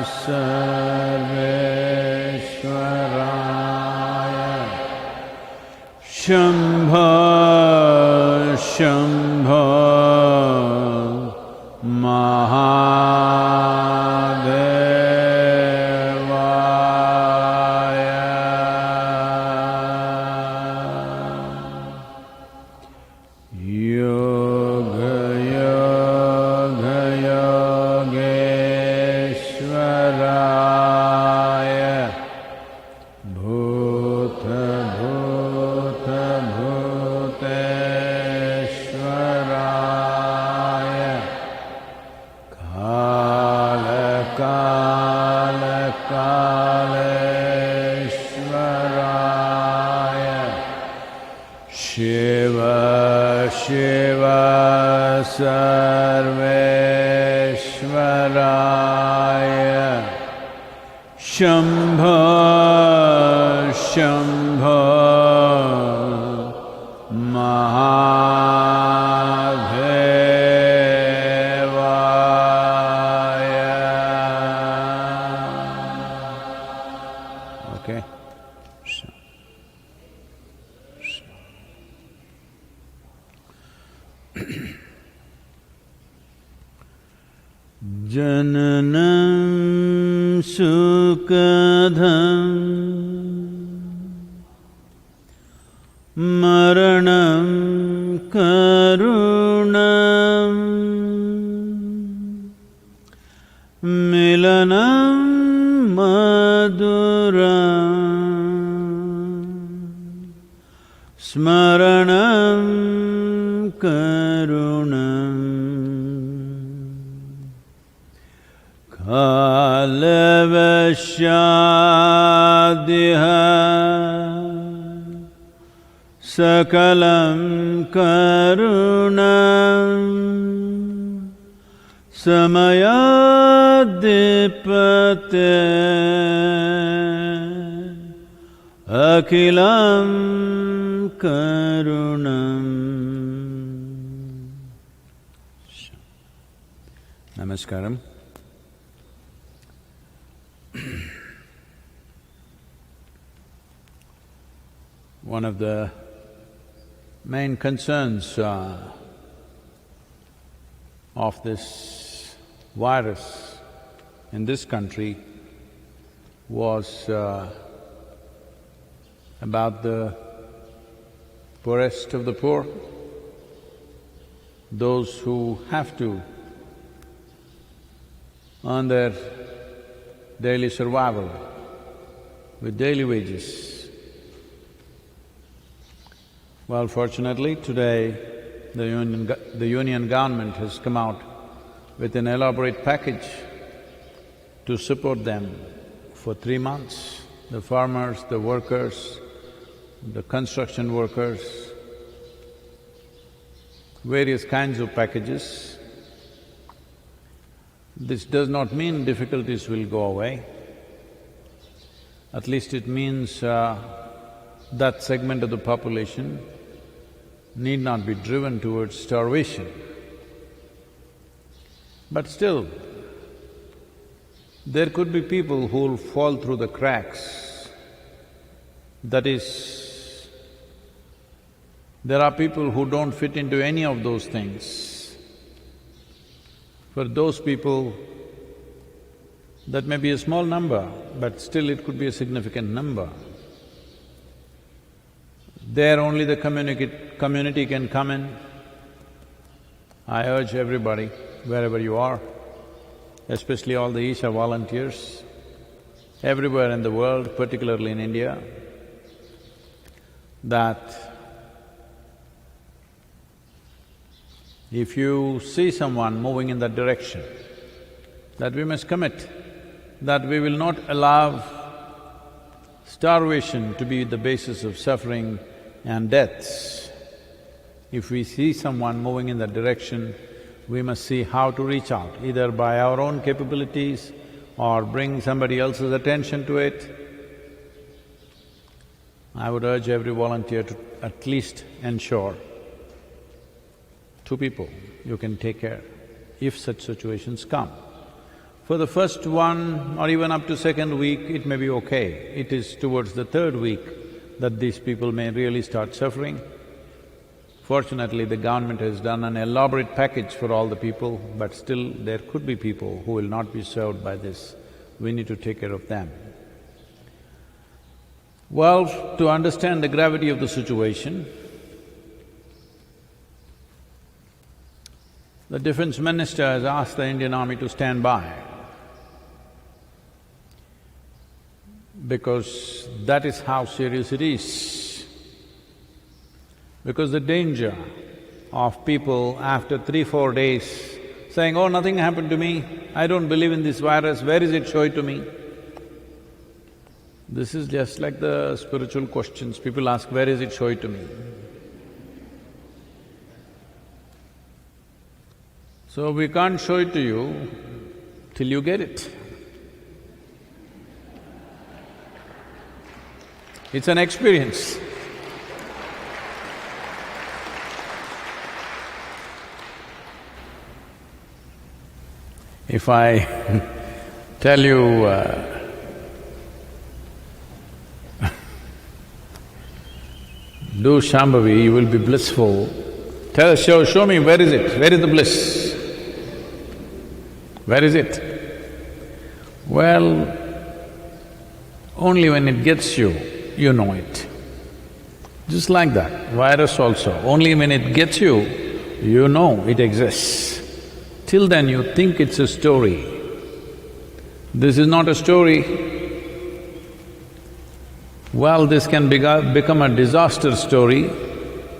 Sarveshwaraya Shambho Shambho Sarveshwaraya Shambho Shambho Mahadevaya. Okay. Jananam sukadham maranam karunam milanam maduram smaranam karunam kalavashadiha sakalam karunam samayadipate akilam karunam. Namaskaram. One of the main concerns of this virus in this country was about the poorest of the poor, those who have to earn their daily survival with daily wages. Well, fortunately, today the union government has come out with an elaborate package to support them for 3 months. The farmers, the workers, the construction workers, various kinds of packages. This does not mean difficulties will go away. At least it means that segment of the population need not be driven towards starvation. But still, there could be people who'll fall through the cracks. That is, there are people who don't fit into any of those things. For those people, that may be a small number, but still it could be a significant number. There only the community can come in. I urge everybody, wherever you are, especially all the Isha volunteers, everywhere in the world, particularly in India, that if you see someone moving in that direction, that we must commit, that we will not allow starvation to be the basis of suffering and deaths. If we see someone moving in that direction, we must see how to reach out, either by our own capabilities or bring somebody else's attention to it. I would urge every volunteer to at least ensure 2 people you can take care if such situations come. For the first one or even up to second week, it may be okay. It is towards the third week that these people may really start suffering. Fortunately, the government has done an elaborate package for all the people, but still there could be people who will not be served by this. We need to take care of them. Well, to understand the gravity of the situation, the defense minister has asked the Indian army to stand by, because that is how serious it is. Because the danger of people after 3-4 days saying, "Oh, nothing happened to me, I don't believe in this virus, where is it, show it to me." This is just like the spiritual questions, people ask, "Where is it, show it to me." So we can't show it to you till you get it. It's an experience. If I tell you, do Shambhavi, you will be blissful. Show me, where is it? Where is the bliss? Where is it? Well, only when it gets you, you know it. Just like that, virus also, only when it gets you, you know it exists. Till then you think it's a story. This is not a story. Well, this can become a disaster story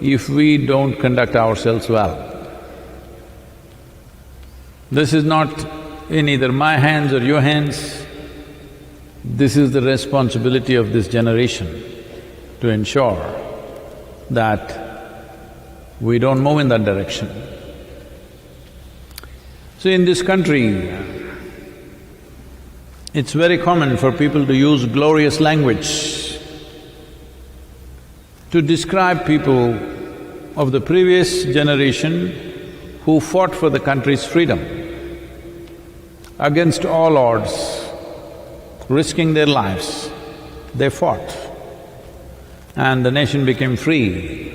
if we don't conduct ourselves well. This is not in either my hands or your hands. This is the responsibility of this generation to ensure that we don't move in that direction. So in this country, it's very common for people to use glorious language to describe people of the previous generation who fought for the country's freedom against all odds, risking their lives. They fought and the nation became free.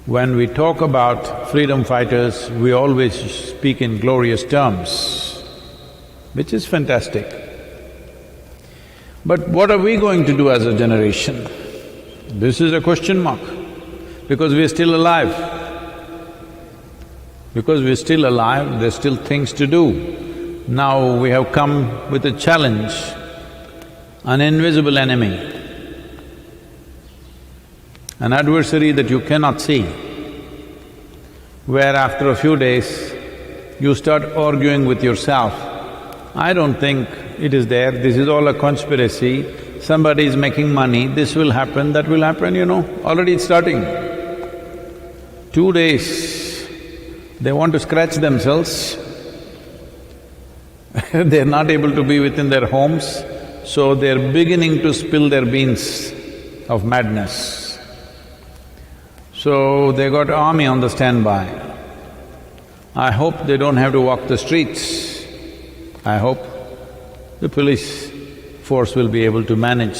When we talk about freedom fighters, we always speak in glorious terms, which is fantastic. But what are we going to do as a generation? This is a question mark, because we're still alive. Because we're still alive, there's still things to do. Now we have come with a challenge, an invisible enemy, an adversary that you cannot see, where after a few days, you start arguing with yourself, "I don't think it is there, this is all a conspiracy, somebody is making money, this will happen, that will happen, already it's starting." 2 days, they want to scratch themselves, they're not able to be within their homes, so they're beginning to spill their beans of madness. So they got army on the standby. I hope they don't have to walk the streets. I hope the police force will be able to manage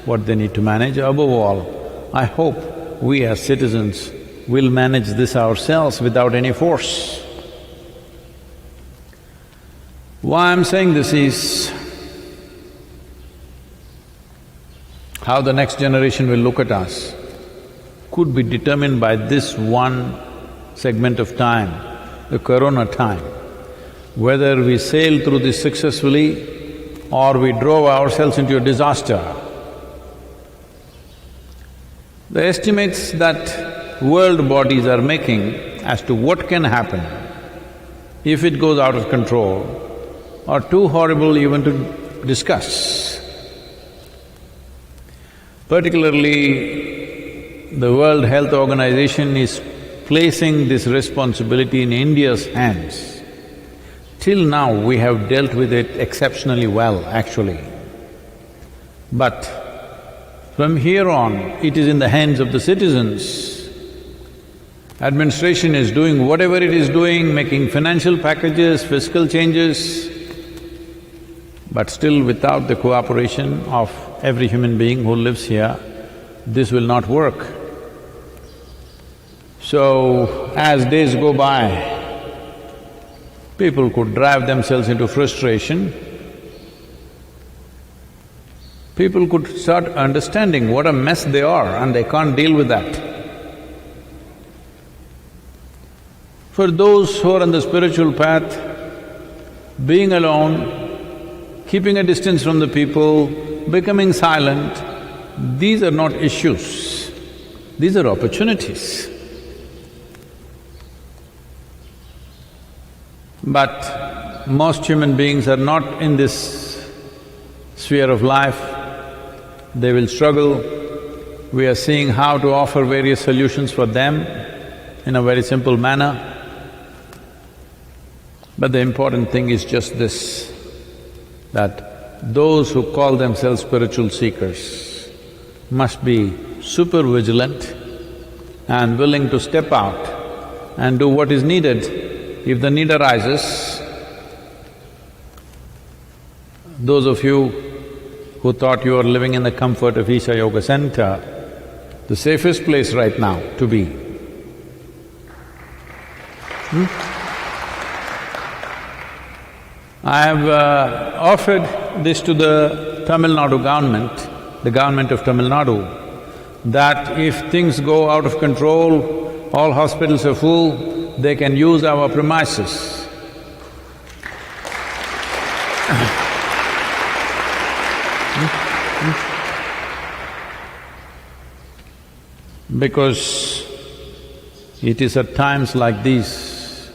what they need to manage. Above all, I hope we as citizens will manage this ourselves without any force. Why I'm saying this is, how the next generation will look at us could be determined by this one segment of time, the corona time. Whether we sail through this successfully or we drove ourselves into a disaster. The estimates that world bodies are making as to what can happen if it goes out of control are too horrible even to discuss. Particularly, the World Health Organization is placing this responsibility in India's hands. Till now, we have dealt with it exceptionally well, actually. But from here on, it is in the hands of the citizens. Administration is doing whatever it is doing, making financial packages, fiscal changes, But still, without the cooperation of every human being who lives here, this will not work. So, as days go by, people could drive themselves into frustration. People could start understanding what a mess they are and they can't deal with that. For those who are on the spiritual path, being alone, keeping a distance from the people, becoming silent, these are not issues, these are opportunities. But most human beings are not in this sphere of life, they will struggle. We are seeing how to offer various solutions for them in a very simple manner. But the important thing is just this, that those who call themselves spiritual seekers must be super vigilant and willing to step out and do what is needed. If the need arises, those of you who thought you are living in the comfort of Isha Yoga Center, the safest place right now to be. I have offered this to the Tamil Nadu government, the government of Tamil Nadu, that if things go out of control, all hospitals are full, they can use our premises. Because it is at times like these,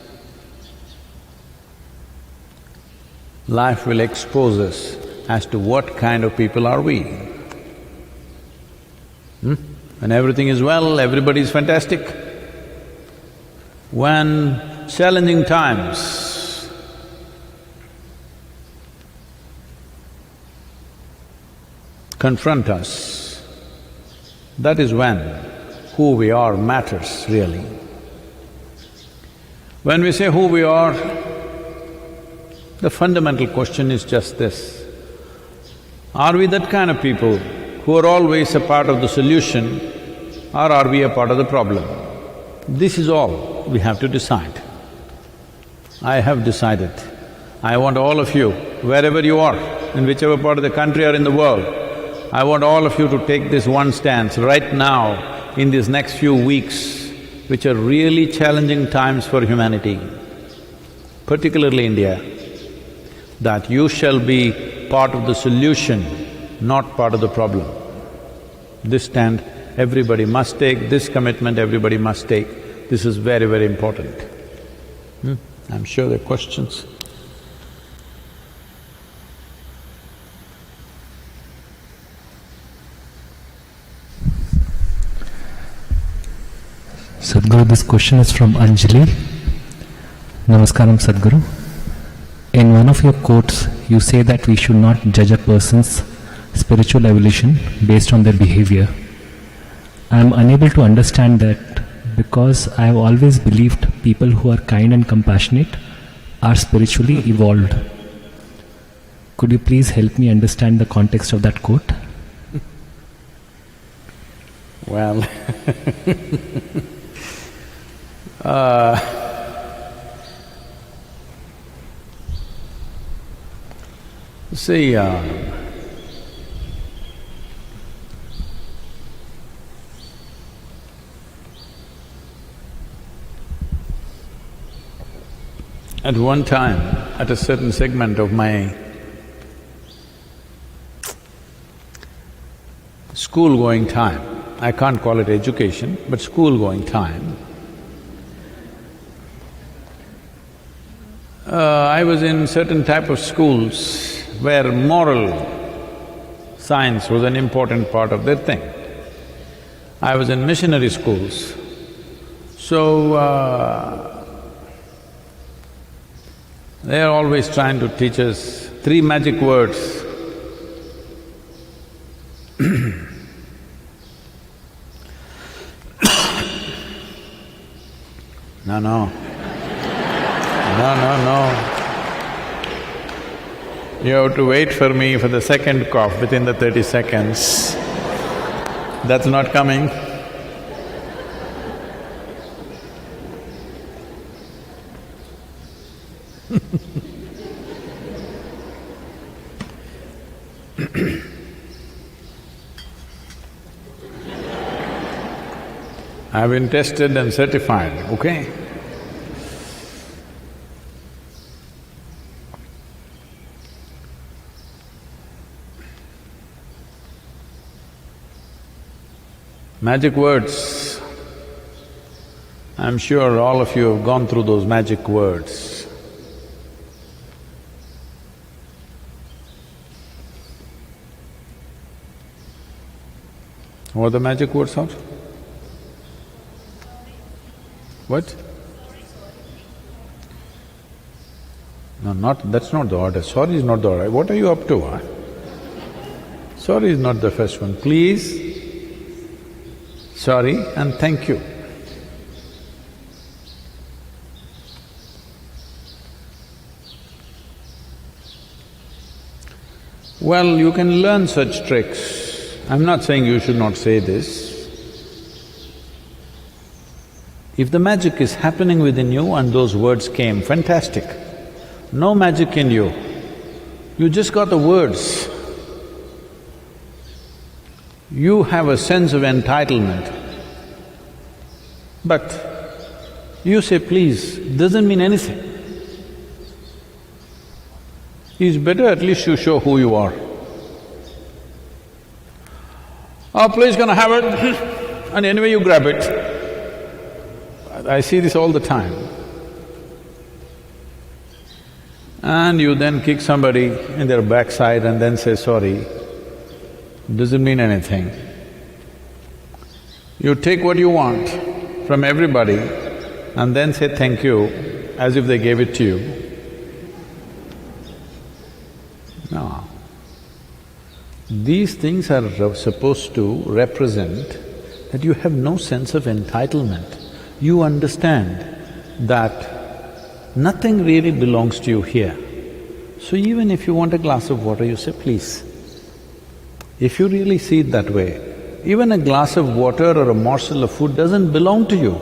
life will expose us as to what kind of people are we. When everything is well, everybody is fantastic. When challenging times confront us, that is when who we are matters really. When we say who we are, the fundamental question is just this: are we that kind of people who are always a part of the solution, or are we a part of the problem? This is all we have to decide. I have decided. I want all of you, wherever you are, in whichever part of the country or in the world, I want all of you to take this one stance right now in these next few weeks, which are really challenging times for humanity, particularly India, that you shall be part of the solution, not part of the problem. This stand everybody must take, this commitment everybody must take. This is very, very important. I'm sure there are questions. Sadhguru, this question is from Anjali. Namaskaram, Sadhguru. In one of your quotes, you say that we should not judge a person's spiritual evolution based on their behavior. I am unable to understand that because I have always believed people who are kind and compassionate are spiritually evolved. Could you please help me understand the context of that quote? Well see, at one time, at a certain segment of my school-going time, I can't call it education, but school-going time, I was in certain type of schools where moral science was an important part of their thing. I was in missionary schools, so they are always trying to teach us three magic words. No. You have to wait for me for the second cough within the 30 seconds. That's not coming. I've been tested and certified, okay? Magic words. I'm sure all of you have gone through those magic words. What are the magic words are? What? No, that's not the order. Sorry is not the order. What are you up to, huh? Sorry is not the first one. Please, sorry and thank you. Well, you can learn such tricks. I'm not saying you should not say this. If the magic is happening within you and those words came, fantastic. No magic in you, you just got the words. You have a sense of entitlement. But you say please, doesn't mean anything. It's better at least you show who you are. Oh, please gonna have it and anyway you grab it. I see this all the time. And you then kick somebody in their backside and then say sorry, doesn't mean anything. You take what you want from everybody and then say thank you as if they gave it to you. No. These things are supposed to represent that you have no sense of entitlement. You understand that nothing really belongs to you here. So even if you want a glass of water, you say, please. If you really see it that way, even a glass of water or a morsel of food doesn't belong to you.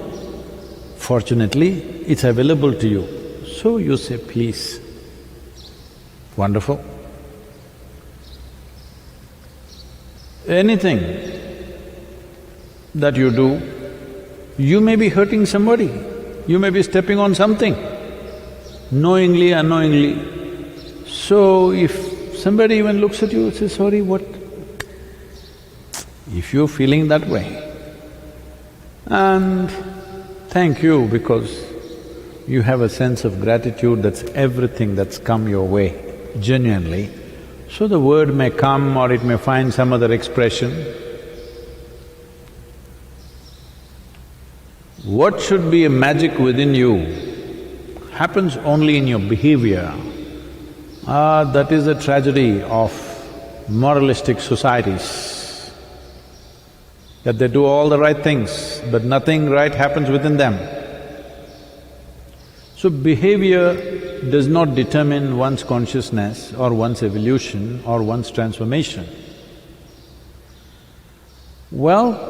Fortunately, it's available to you. So you say, please. Wonderful. Anything that you do, you may be hurting somebody, you may be stepping on something, knowingly, unknowingly. So if somebody even looks at you and says, sorry, what? If you're feeling that way, and thank you because you have a sense of gratitude, that's everything that's come your way, genuinely. So the word may come or it may find some other expression. What should be a magic within you happens only in your behavior. That is the tragedy of moralistic societies, that they do all the right things, but nothing right happens within them. So behavior does not determine one's consciousness or one's evolution or one's transformation. Well,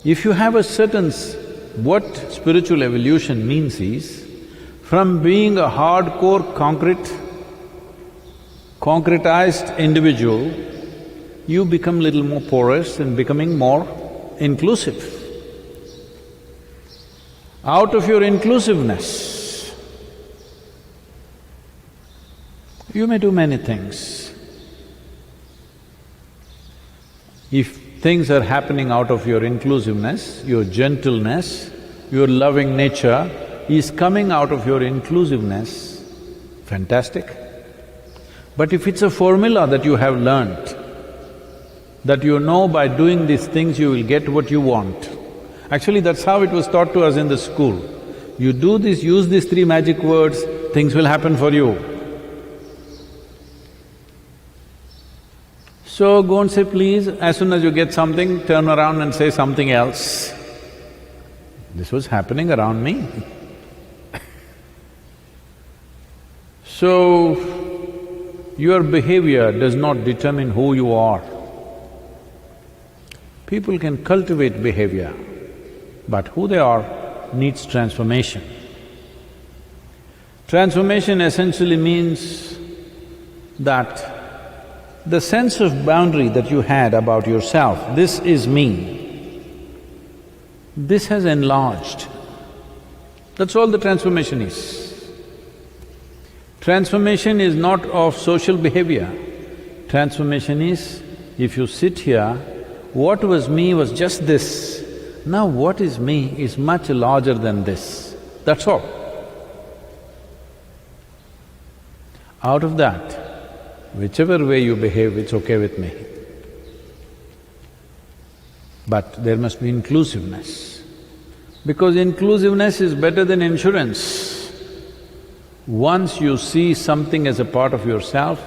if you have a certain… what spiritual evolution means is, from being a hardcore concretized individual, you become little more porous and becoming more inclusive. Out of your inclusiveness, you may do many things. If things are happening out of your inclusiveness, your gentleness, your loving nature is coming out of your inclusiveness, fantastic. But if it's a formula that you have learnt, that you know by doing these things you will get what you want. Actually, that's how it was taught to us in the school. You do this, use these three magic words, things will happen for you. So go and say please, as soon as you get something, turn around and say something else. This was happening around me. So, Your behavior does not determine who you are. People can cultivate behavior, but who they are needs transformation. Transformation essentially means that the sense of boundary that you had about yourself, this is me, this has enlarged. That's all the transformation is. Transformation is not of social behavior. Transformation is, if you sit here, what was me was just this. Now what is me is much larger than this. That's all. Out of that, whichever way you behave, it's okay with me. But there must be inclusiveness, because inclusiveness is better than insurance. Once you see something as a part of yourself,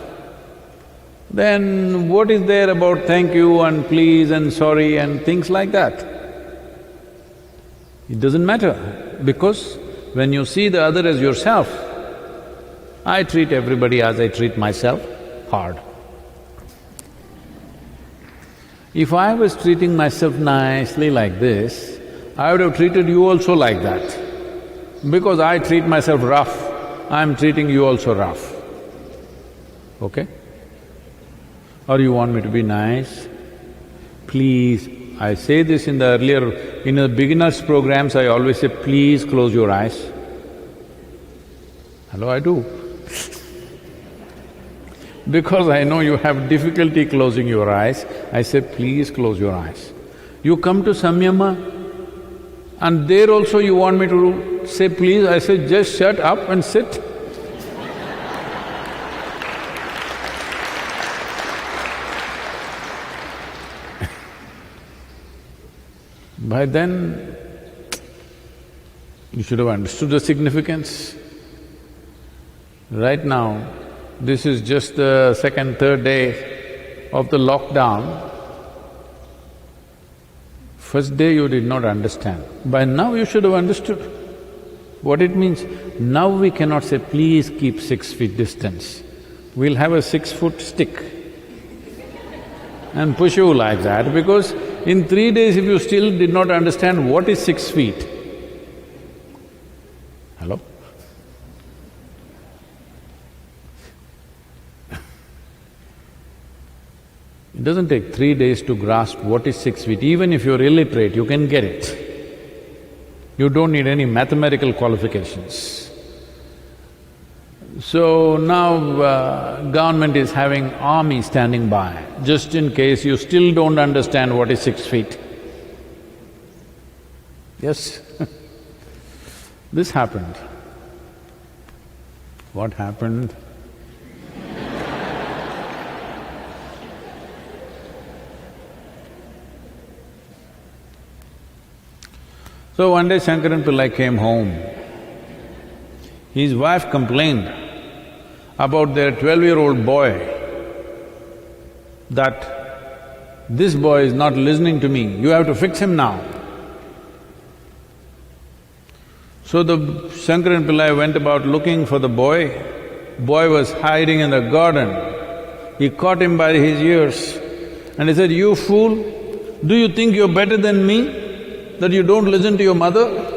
then what is there about thank you and please and sorry and things like that? It doesn't matter, because when you see the other as yourself, I treat everybody as I treat myself, hard. If I was treating myself nicely like this, I would have treated you also like that. Because I treat myself rough, I'm treating you also rough, okay? Or you want me to be nice? Please, I say this in the beginners programs, I always say, please close your eyes. Hello, I do. Because I know you have difficulty closing your eyes, I say, please close your eyes. You come to Samyama, and there also you want me to say please, I say, just shut up and sit. By then, you should have understood the significance. Right now, this is just the second, third day of the lockdown. First day you did not understand. By now you should have understood what it means. Now we cannot say, please keep 6 feet distance. We'll have a 6-foot stick and push you like that, because in 3 days if you still did not understand what is 6 feet, hello? It doesn't take 3 days to grasp what is 6 feet. Even if you're illiterate, you can get it. You don't need any mathematical qualifications. So now government is having army standing by, just in case you still don't understand what is 6 feet. Yes This happened. What happened? So one day Shankaran Pillai came home. His wife complained about their 12-year-old boy, that this boy is not listening to me, you have to fix him now. So the Shankaran Pillai went about looking for the boy. Boy was hiding in the garden. He caught him by his ears and he said, "You fool, do you think you're better than me, that you don't listen to your mother?"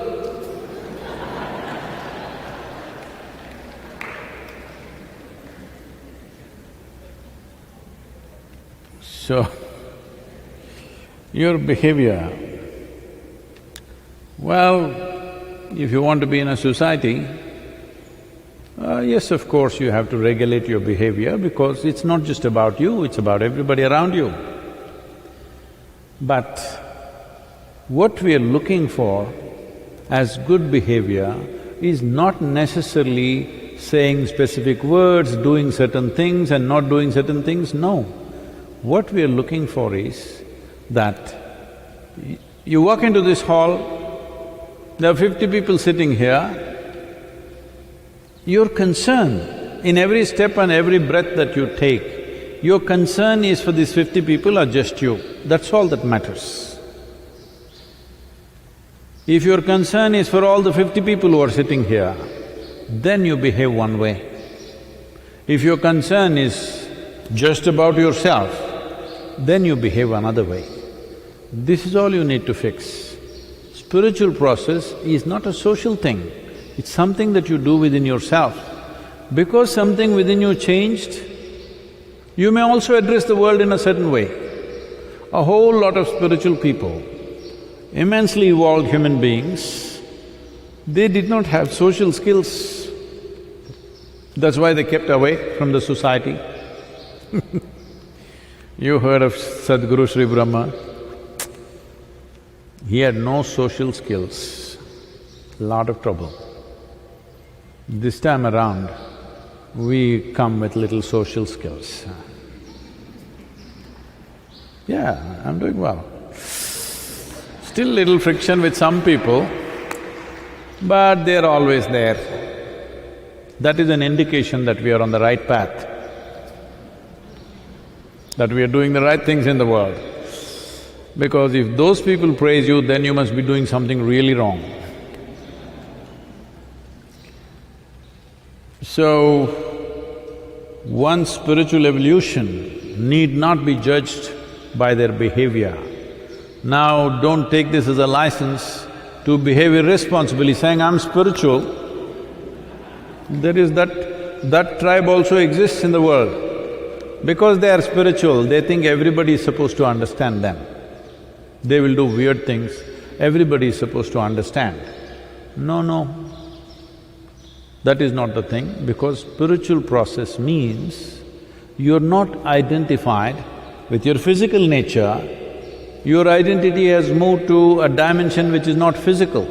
So, your behavior, well, if you want to be in a society, yes, of course, you have to regulate your behavior because it's not just about you, it's about everybody around you. But what we are looking for as good behavior is not necessarily saying specific words, doing certain things and not doing certain things, no. What we are looking for is that you walk into this hall, there are 50 people sitting here, your concern in every step and every breath that you take, your concern is for these 50 people or just you, that's all that matters. If your concern is for all the 50 people who are sitting here, then you behave one way. If your concern is just about yourself, then you behave another way. This is all you need to fix. Spiritual process is not a social thing, it's something that you do within yourself. Because something within you changed, you may also address the world in a certain way. A whole lot of spiritual people, immensely evolved human beings, they did not have social skills. That's why they kept away from the society. You heard of Sadhguru Sri Brahma? He had no social skills, lot of trouble. This time around, we come with little social skills. Yeah, I'm doing well. Still little friction with some people, but they're always there. That is an indication that we are on the right path, that we are doing the right things in the world. Because if those people praise you, then you must be doing something really wrong. So, one's spiritual evolution need not be judged by their behavior. Now, don't take this as a license to behave irresponsibly, saying, I'm spiritual. There is that tribe also exists in the world. Because they are spiritual, they think everybody is supposed to understand them. They will do weird things, everybody is supposed to understand. No, that is not the thing, because spiritual process means you're not identified with your physical nature, your identity has moved to a dimension which is not physical.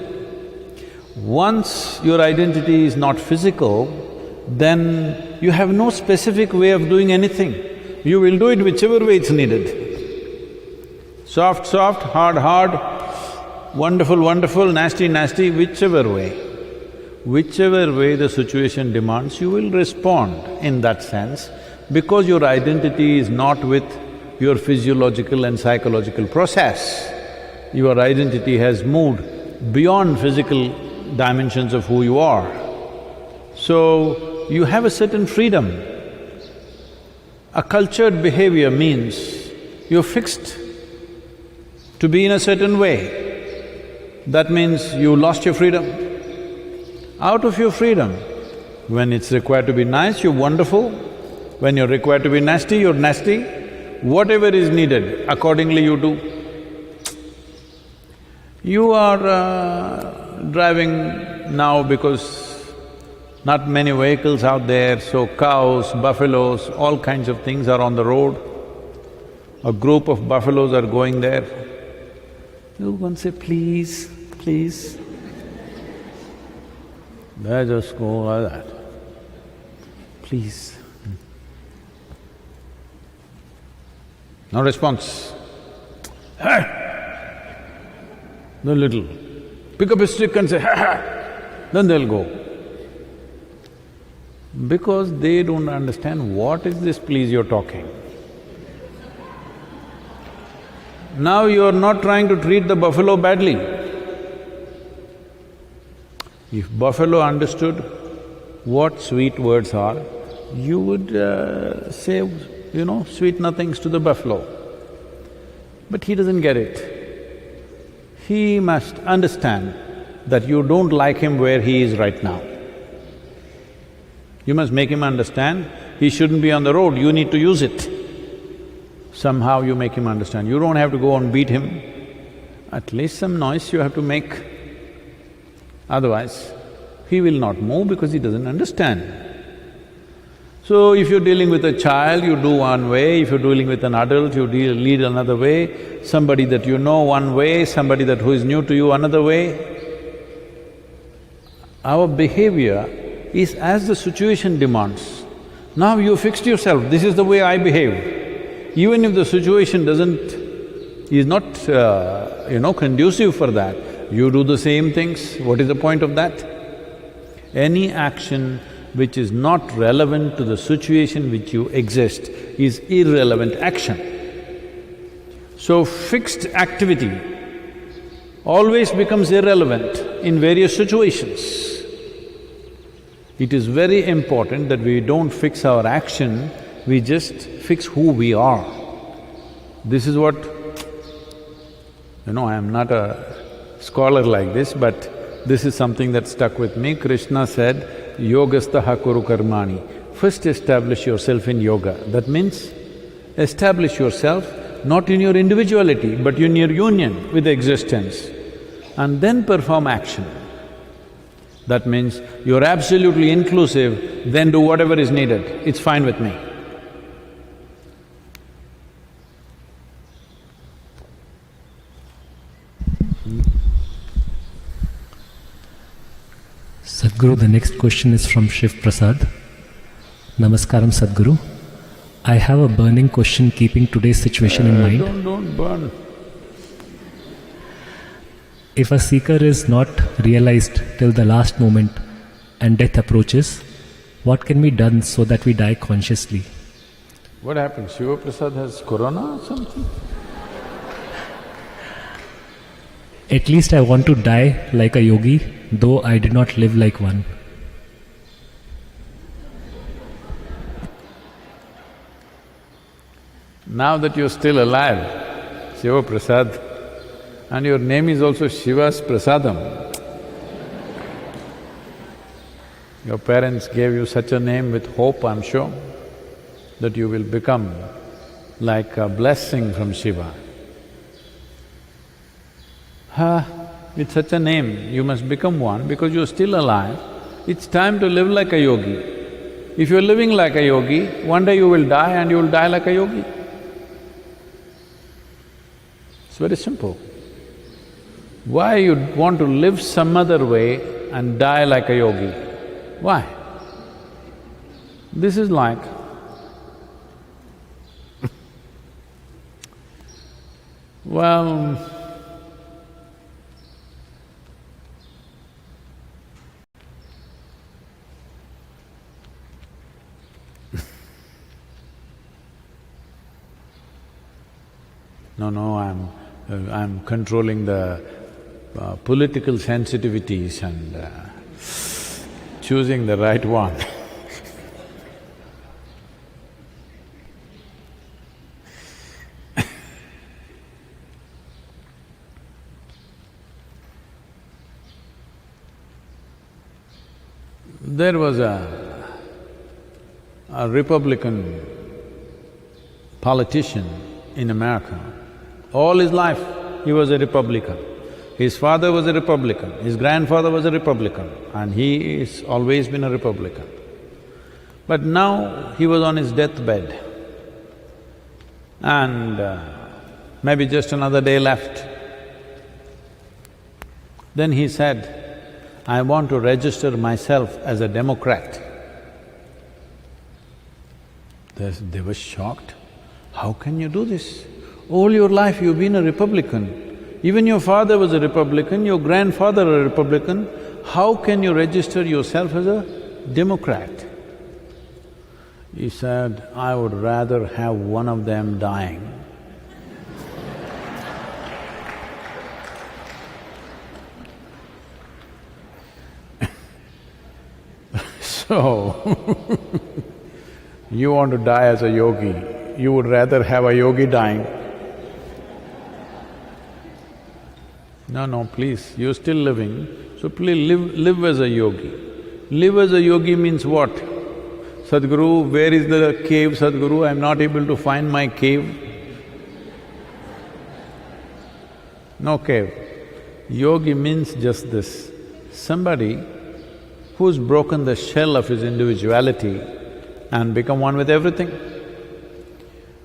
Once your identity is not physical, then you have no specific way of doing anything. You will do it whichever way it's needed. Soft, soft, hard, hard, wonderful, wonderful, nasty, nasty, whichever way. Whichever way the situation demands, you will respond in that sense, because your identity is not with your physiological and psychological process. Your identity has moved beyond physical dimensions of who you are. So, you have a certain freedom. A cultured behavior means you're fixed to be in a certain way. That means you lost your freedom. Out of your freedom, when it's required to be nice, you're wonderful. When you're required to be nasty, you're nasty. Whatever is needed, accordingly you do. You are driving now because not many vehicles out there, so cows, buffaloes, all kinds of things are on the road. A group of buffaloes are going there. You one say, please, please. They just go like that. Please. No response. Hey! The little, pick up a stick and say, ha! Then they'll go. Because they don't understand what is this please you're talking. Now you're not trying to treat the buffalo badly. If buffalo understood what sweet words are, you would say, sweet nothings to the buffalo. But he doesn't get it. He must understand that you don't like him where he is right now. You must make him understand he shouldn't be on the road, you need to use it. Somehow you make him understand. You don't have to go and beat him. At least some noise you have to make. Otherwise, he will not move because he doesn't understand. So, if you're dealing with a child, you do one way, if you're dealing with an adult, you lead another way, somebody that you know one way, somebody who is new to you another way. Our behavior is as the situation demands. Now you fixed yourself, this is the way I behave. Even if the situation is not, conducive for that, you do the same things, what is the point of that? Any action which is not relevant to the situation which you exist is irrelevant action. So fixed activity always becomes irrelevant in various situations. It is very important that we don't fix our action, we just fix who we are. This is what… I am not a scholar like this, but this is something that stuck with me. Krishna said, yogastaha kuru karmani. First establish yourself in yoga. That means establish yourself not in your individuality, but in your union with existence, and then perform action. That means you're absolutely inclusive, then do whatever is needed, it's fine with me. Sadhguru, the next question is from Shiv Prasad. Namaskaram Sadhguru. I have a burning question keeping today's situation in mind. Don't burn. If a seeker is not realized till the last moment and death approaches, what can be done so that we die consciously? What happened? Shiva Prasad has corona or something? At least I want to die like a yogi, though I did not live like one. Now that you're still alive, Shiva Prasad, and your name is also Shiva's Prasadam. Your parents gave you such a name with hope, I'm sure, that you will become like a blessing from Shiva. With such a name, you must become one because you're still alive. It's time to live like a yogi. If you're living like a yogi, one day you will die and you will die like a yogi. It's very simple. Why you want to live some other way and die like a yogi? Why? This is like well, no, I'm controlling the political sensitivities and choosing the right one. There was a Republican politician in America. All his life, he was a Republican. His father was a Republican, his grandfather was a Republican, and he has always been a Republican. But now he was on his deathbed and maybe just another day left. Then he said, I want to register myself as a Democrat. They were shocked. How can you do this? All your life you've been a Republican. Even your father was a Republican, your grandfather a Republican. How can you register yourself as a Democrat? He said, I would rather have one of them dying. So, you want to die as a yogi, you would rather have a yogi dying. No, please, you're still living, so please live as a yogi. Live as a yogi means what? Sadhguru, where is the cave, Sadhguru? I'm not able to find my cave. No cave. Yogi means just this, somebody who's broken the shell of his individuality and become one with everything.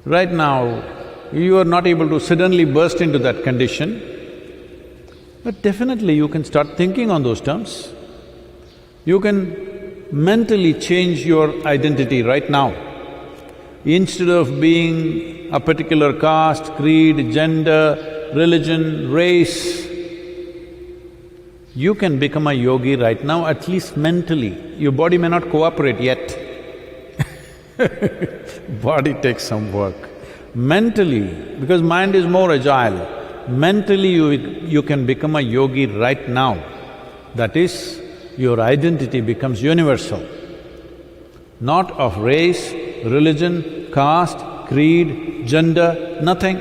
Right now, you are not able to suddenly burst into that condition, but definitely you can start thinking on those terms. You can mentally change your identity right now. Instead of being a particular caste, creed, gender, religion, race, you can become a yogi right now, at least mentally. Your body may not cooperate yet. Body takes some work. Mentally, because mind is more agile, mentally you can become a yogi right now. That is, your identity becomes universal, not of race, religion, caste, creed, gender, nothing.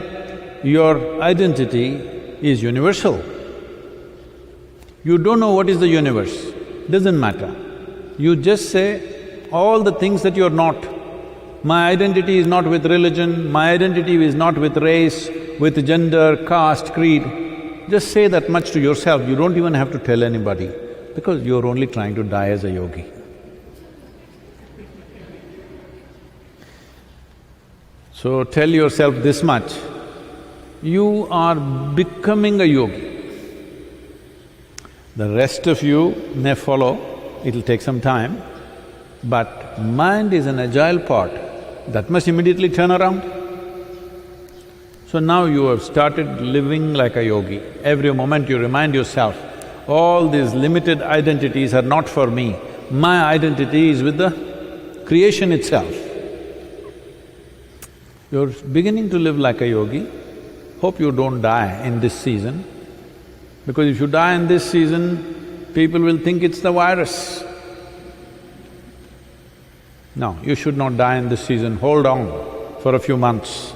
Your identity is universal. You don't know what is the universe, doesn't matter. You just say all the things that you're not. My identity is not with religion, my identity is not with race, with gender, caste, creed. Just say that much to yourself, you don't even have to tell anybody, because you're only trying to die as a yogi. So tell yourself this much, you are becoming a yogi. The rest of you may follow, it'll take some time, but mind is an agile part, that must immediately turn around. So now you have started living like a yogi. Every moment you remind yourself, all these limited identities are not for me. My identity is with the creation itself. You're beginning to live like a yogi. Hope you don't die in this season, because if you die in this season, people will think it's the virus. No, you should not die in this season, hold on for a few months,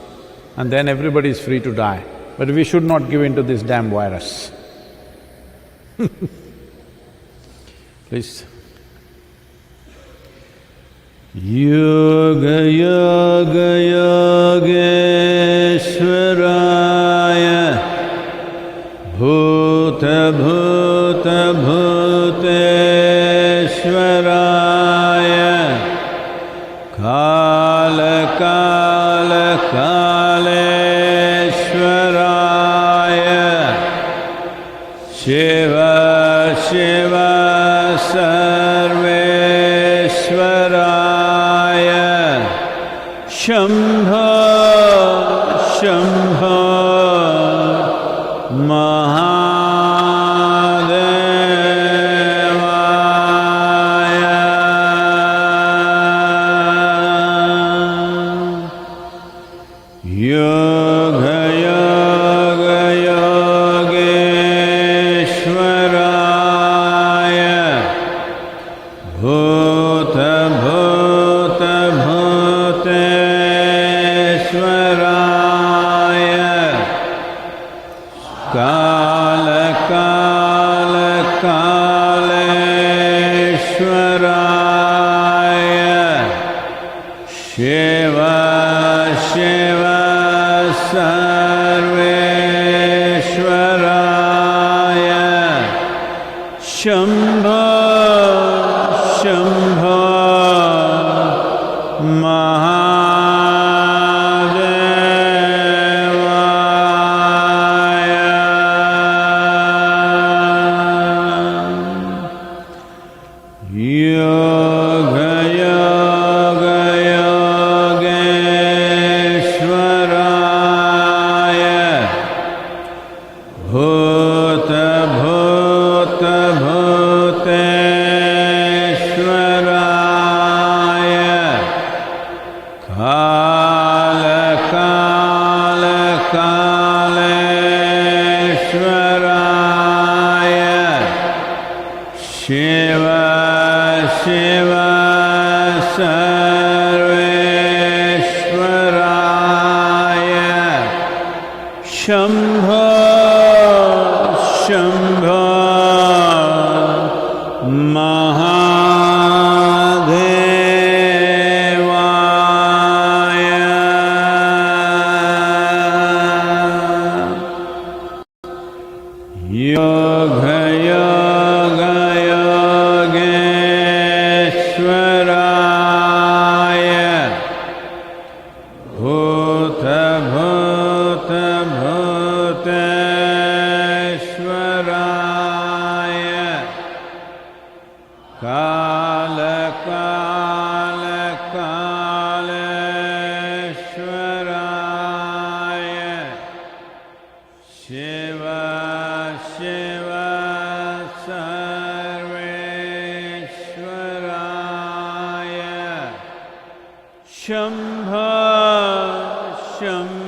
and then everybody is free to die. But we should not give in to this damn virus. Please. Yoga yoga yogeshwaraya bhuta bhuta bhuteshwaraya kala kala kaleshwaraya shiva shiva sarveshwaraya shambho shambho mahadevaya yoga yoga yogeshwaraya bhuta bhuta bhuteshwaraya kala kala kaleshwaraya shiva shiva sarveshwaraya shambho shambho mahadevaya yoga yoga yogeshwaraya bhuta bhuta bhuteshwaraya kala kala kaleshwaraya shiva shiva sarveshwaraya shambho shambho mahadevaya yoga yoga yogeshwaraya bhuta bhuta bhuteshwaraya kala kala kaleshwaraya shiva shiva sarveshwaraya shambho shambho